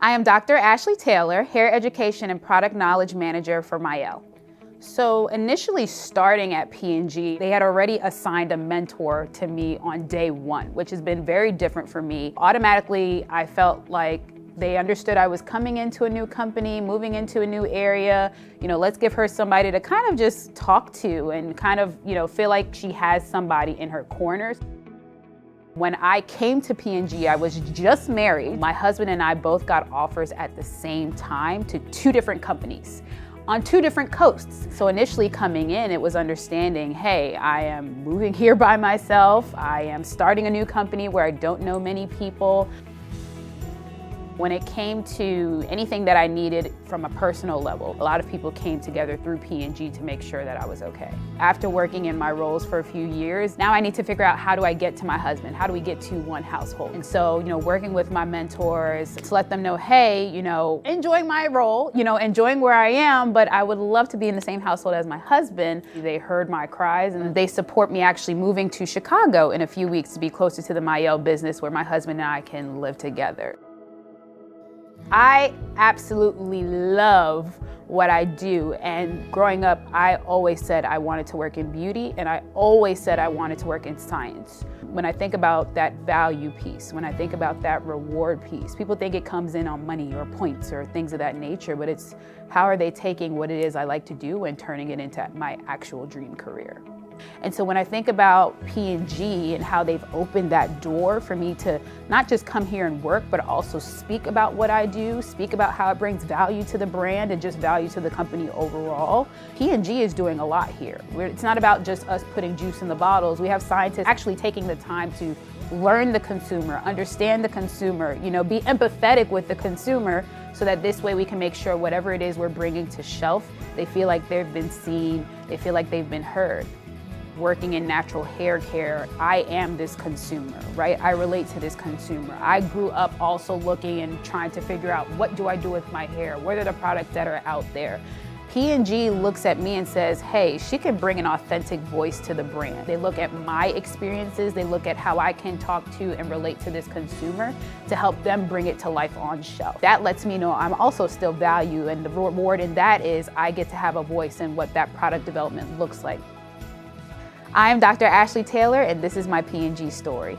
I am Dr. Ashley Taylor, Hair Education and Product Knowledge Manager for Mielle. So initially starting at P&G, they had already assigned a mentor to me on day one, which has been very different for me. Automatically, I felt like they understood I was coming into a new company, moving into a new area. Let's give her somebody to kind of just talk to and kind of, feel like she has somebody in her corners. When I came to P&G, I was just married. My husband and I both got offers at the same time to two different companies on two different coasts. So initially coming in, it was understanding, hey, I am moving here by myself. I am starting a new company where I don't know many people. When it came to anything that I needed from a personal level, a lot of people came together through P&G to make sure that I was okay. After working in my roles for a few years, now I need to figure out how do I get to my husband? How do we get to one household? And so, working with my mentors to let them know, hey, enjoying my role, enjoying where I am, but I would love to be in the same household as my husband. They heard my cries and they support me actually moving to Chicago in a few weeks to be closer to the Mielle business where my husband and I can live together. I absolutely love what I do, and growing up, I always said I wanted to work in beauty, and I always said I wanted to work in science. When I think about that value piece, when I think about that reward piece, people think it comes in on money or points or things of that nature, but it's how are they taking what it is I like to do and turning it into my actual dream career. And so when I think about P&G and how they've opened that door for me to not just come here and work, but also speak about what I do, speak about how it brings value to the brand and just value to the company overall, P&G is doing a lot here. It's not about just us putting juice in the bottles. We have scientists actually taking the time to learn the consumer, understand the consumer, be empathetic with the consumer, so that this way we can make sure whatever it is we're bringing to shelf, they feel like they've been seen, they feel like they've been heard. Working in natural hair care, I am this consumer, right? I relate to this consumer. I grew up also looking and trying to figure out what do I do with my hair? What are the products that are out there? P&G looks at me and says, hey, she can bring an authentic voice to the brand. They look at my experiences, they look at how I can talk to and relate to this consumer to help them bring it to life on shelf. That lets me know I'm also still valued, and the reward in that is I get to have a voice in what that product development looks like. I'm Dr. Ashley Taylor, and this is my P&G story.